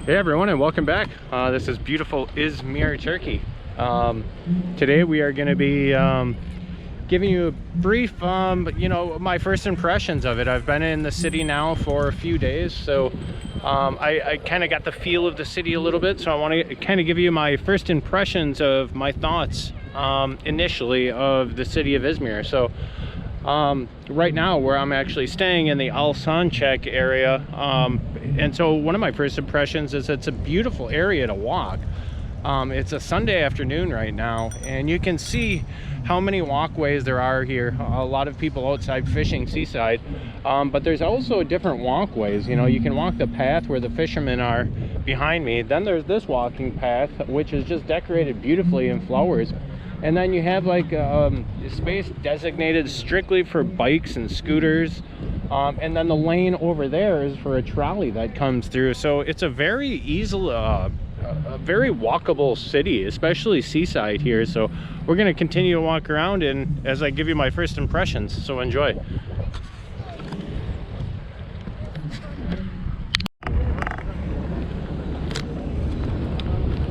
Hey everyone, and welcome back. This is beautiful Izmir, Turkey. Today we are going to be giving you a brief, my first impressions of it. I've been in the city now for a few days, so I kind of got the feel of the city a little bit. So I want to kind of give you my first impressions of my thoughts initially of the city of Izmir. So right now where I'm actually staying in the Alsancak area, and so one of my first impressions is it's a beautiful area to walk. It's a Sunday afternoon right now, and you can see how many walkways there are here. A lot of people outside fishing seaside, but there's also different walkways. You know, you can walk the path where the fishermen are behind me. Then there's this walking path, which is just decorated beautifully in flowers. And then you have like space designated strictly for bikes and scooters. And then the lane over there is for a trolley that comes through. So it's a very easy, a very walkable city, especially seaside here. So we're going to continue to walk around and as I give you my first impressions. So enjoy.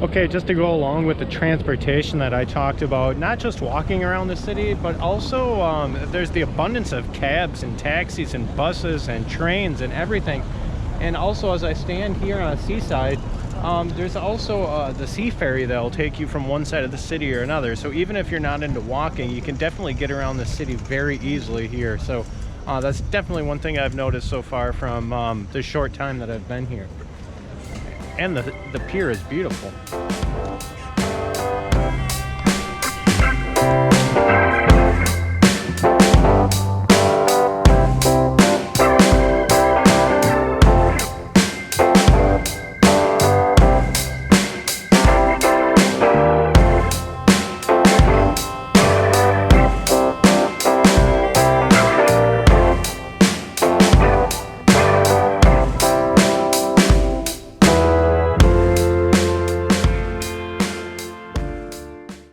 Okay, just to go along with the transportation that I talked about, not just walking around the city, but also there's the abundance of cabs and taxis and buses and trains and everything. And also, as I stand here on a seaside, there's also the sea ferry that'll take you from one side of the city or another. So even if you're not into walking, you can definitely get around the city very easily here. So that's definitely one thing I've noticed so far from the short time that I've been here. And the pier is beautiful.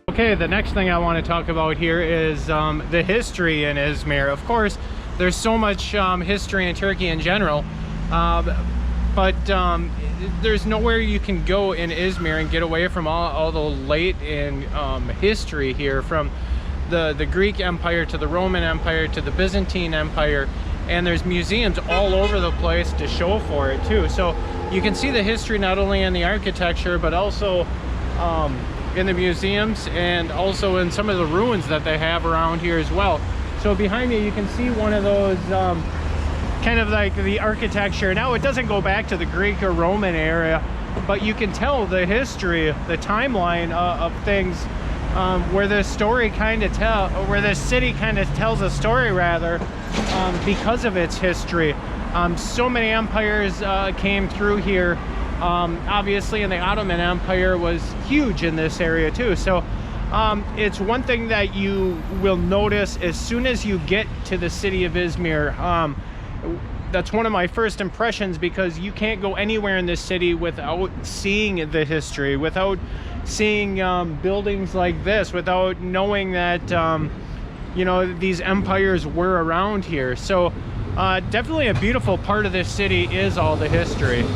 Okay, the next thing I want to talk about here is the history in Izmir. Of course, there's so much history in Turkey in general, but there's nowhere you can go in Izmir and get away from all the late in history here, from the Greek Empire to the Roman Empire to the Byzantine Empire, and there's museums all over the place to show for it too. So you can see the history not only in the architecture, but also in the museums and also in some of the ruins that they have around here as well. So behind me you can see one of those kind of like the architecture. Now it doesn't go back to the Greek or Roman area, but you can tell the history, the timeline of things, where this story kind of where this city kind of tells a story rather, because of its history. So many empires came through here. Obviously, and the Ottoman Empire was huge in this area too. So it's one thing that you will notice as soon as you get to the city of Izmir. That's one of my first impressions, because you can't go anywhere in this city without seeing the history, without seeing buildings like this, without knowing that you know, these empires were around here. So definitely a beautiful part of this city is all the history.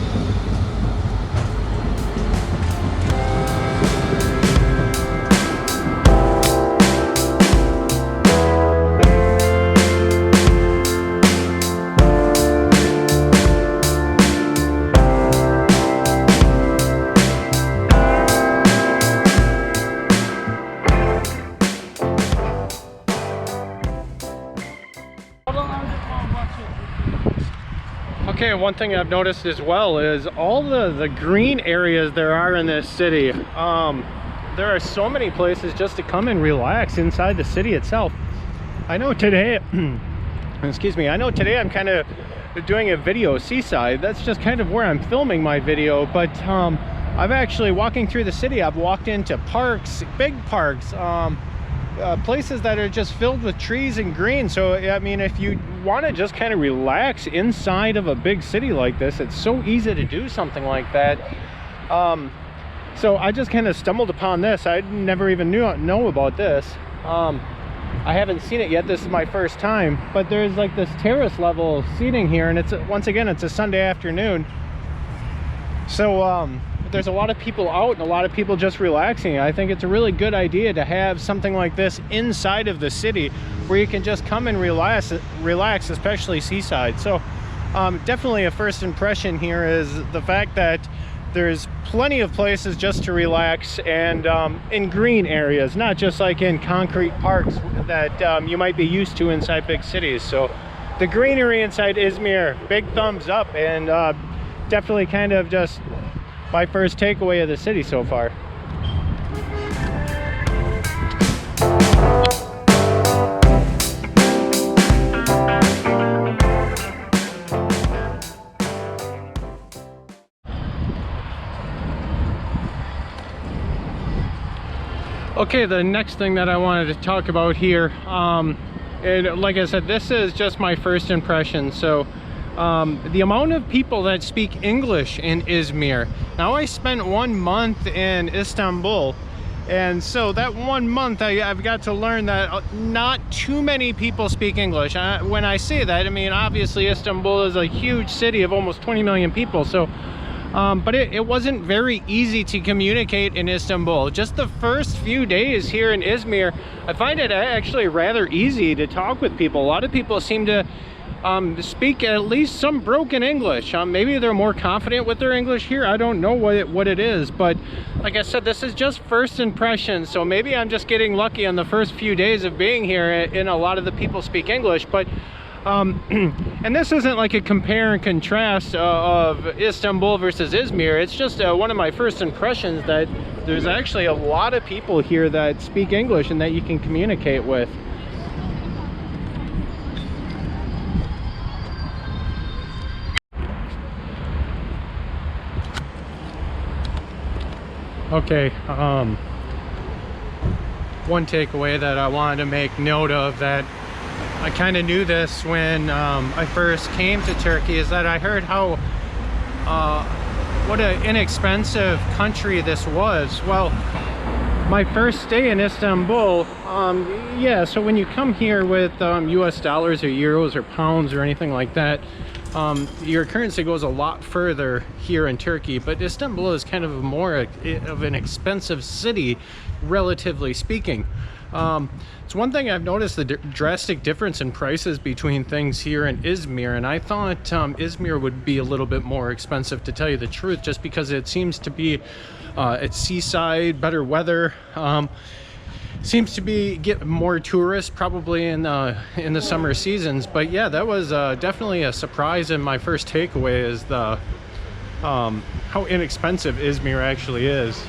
Okay, one thing I've noticed as well is all the green areas there are in this city. There are so many places just to come and relax inside the city itself. I know today, excuse me, I know today I'm kind of doing a video seaside. That's just kind of where I'm filming my video, but I've actually, walking through the city, I've walked into parks, big parks, places that are just filled with trees and green. So I mean, if you want to just kind of relax inside of a big city like this, it's so easy to do something like that. So I just kind of stumbled upon this. I never even know about this. I haven't seen it yet. This is my first time, but there's like this terrace level seating here, and it's once again, it's a Sunday afternoon. So there's a lot of people out and a lot of people just relaxing. I think it's a really good idea to have something like this inside of the city where you can just come and relax, especially seaside. So definitely a first impression here is the fact that there's plenty of places just to relax, and in green areas, not just like in concrete parks that you might be used to inside big cities. So the greenery inside Izmir, big thumbs up, and definitely kind of just my first takeaway of the city so far. Okay, the next thing that I wanted to talk about here, and like I said, this is just my first impression. So the amount of people that speak English in Izmir. Now, I spent 1 month in Istanbul, and so that 1 month I've got to learn that not too many people speak English. When I say that, I mean, obviously Istanbul is a huge city of almost 20 million people, so but it wasn't very easy to communicate in Istanbul. Just the first few days here in Izmir, I find it actually rather easy to talk with people. A lot of people seem to speak at least some broken English. Maybe they're more confident with their English here. I don't know what it is, but like I said, this is just first impressions. So maybe I'm just getting lucky on the first few days of being here, and a lot of the people speak English. But and this isn't like a compare and contrast of Istanbul versus Izmir. It's just one of my first impressions that there's actually a lot of people here that speak English and that you can communicate with. Okay, one takeaway that I wanted to make note of, that I kind of knew this when I first came to Turkey, is that I heard how what an inexpensive country this was. Well, my first stay in Istanbul, yeah, so when you come here with US dollars or euros or pounds or anything like that, your currency goes a lot further here in Turkey. But Istanbul is kind of more of an expensive city, relatively speaking. It's one thing I've noticed, the drastic difference in prices between things here in Izmir, and I thought Izmir would be a little bit more expensive, to tell you the truth, just because it seems to be it's seaside, better weather, seems to be get more tourists probably in the summer seasons. But yeah, that was definitely a surprise, and my first takeaway is the how inexpensive Izmir actually is.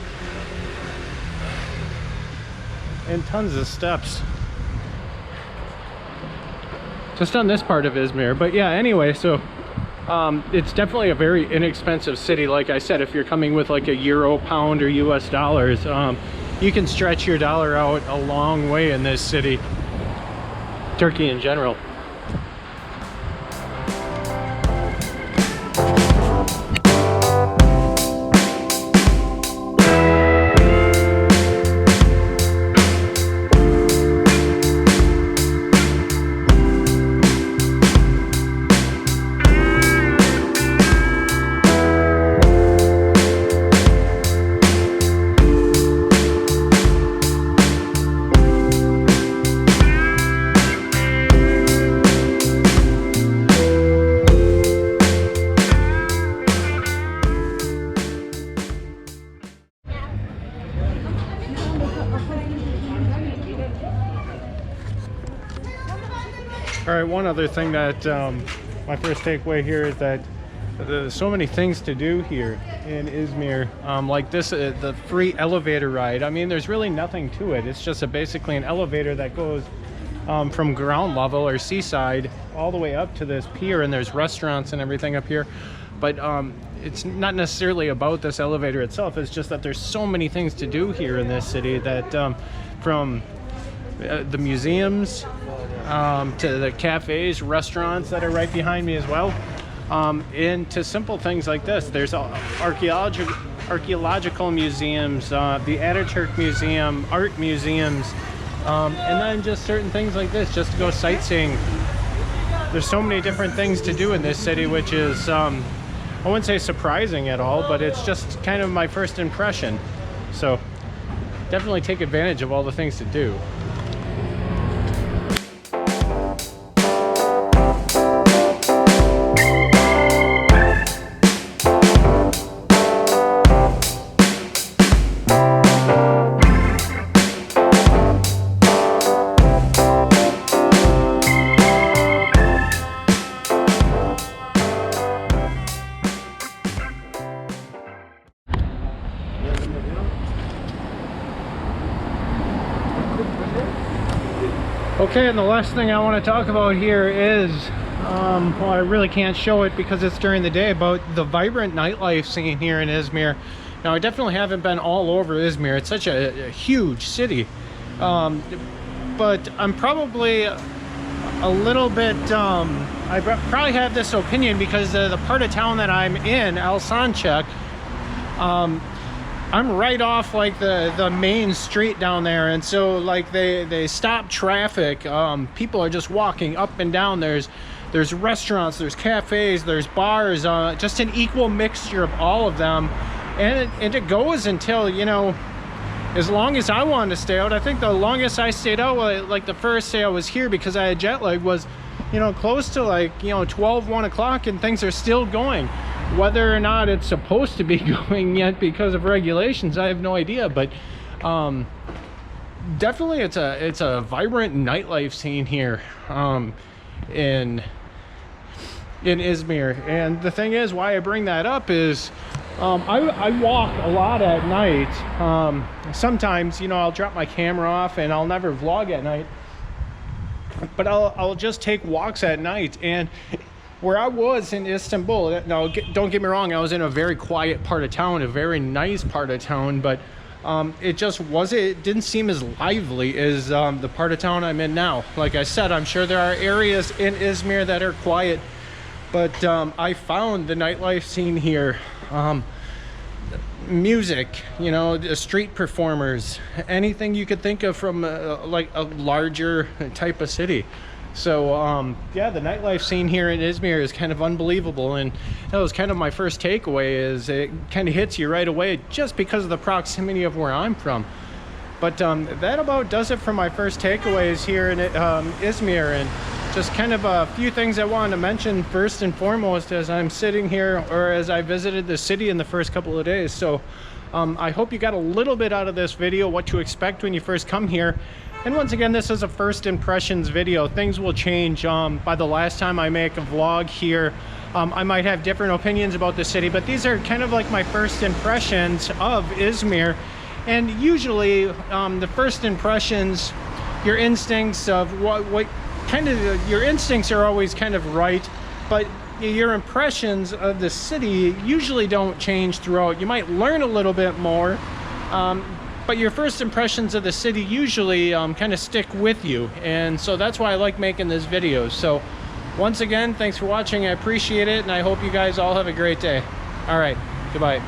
And tons of steps just on this part of Izmir. But yeah, anyway, so it's definitely a very inexpensive city. Like I said, if you're coming with like a euro, pound, or US dollars, you can stretch your dollar out a long way in this city, Turkey in general. All right, one other thing that my first takeaway here is that there's so many things to do here in Izmir, like this, the free elevator ride. I mean, there's really nothing to it. It's just basically an elevator that goes from ground level or seaside all the way up to this pier, and there's restaurants and everything up here. But it's not necessarily about this elevator itself. It's just that there's so many things to do here in this city, that from the museums to the cafes, restaurants that are right behind me as well, and to simple things like this. There's archaeological museums, the Ataturk Museum, art museums, and then just certain things like this, just to go sightseeing. There's so many different things to do in this city, which is I wouldn't say surprising at all, but it's just kind of my first impression. So definitely take advantage of all the things to do. Okay, and the last thing I want to talk about here is, well, I really can't show it because it's during the day, but the vibrant nightlife scene here in Izmir. Now, I definitely haven't been all over Izmir. It's such a huge city. But I'm probably a little bit, I probably have this opinion because the part of town that I'm in, Alsancak, I'm right off like the main street down there, and so like they stop traffic. People are just walking up and down. There's restaurants, there's cafes, there's bars, just an equal mixture of all of them, and it goes until, you know, as long as I wanted to stay out. I think the longest I stayed out, like the first day I was here because I had jet lag, was, you know, close to like, you know, 1 o'clock, and things are still going. Whether or not it's supposed to be going yet because of regulations, I have no idea, but definitely it's a vibrant nightlife scene here in Izmir. And the thing is, why I bring that up is I walk a lot at night. Sometimes, you know, I'll drop my camera off and I'll never vlog at night, but I'll just take walks at night. And where I was in Istanbul, now don't get me wrong, I was in a very quiet part of town, a very nice part of town, but it didn't seem as lively as the part of town I'm in now. Like I said, I'm sure there are areas in Izmir that are quiet, but I found the nightlife scene here, music, you know, the street performers, anything you could think of from like a larger type of city. So yeah, the nightlife scene here in Izmir is kind of unbelievable, and that was kind of my first takeaway. Is it kind of hits you right away just because of the proximity of where I'm from. But that about does it for my first takeaways here in Izmir, and just kind of a few things I wanted to mention first and foremost as I'm sitting here, or as I visited the city in the first couple of days. So I hope you got a little bit out of this video, what to expect when you first come here. And once again, this is a first impressions video. Things will change by the last time I make a vlog here. I might have different opinions about the city, but these are kind of like my first impressions of Izmir. And usually the first impressions, your instincts of your instincts are always kind of right, but your impressions of the city usually don't change throughout. You might learn a little bit more, but your first impressions of the city usually kind of stick with you. And so that's why I like making this video. So once again, thanks for watching. I appreciate it, and I hope you guys all have a great day. All right, goodbye.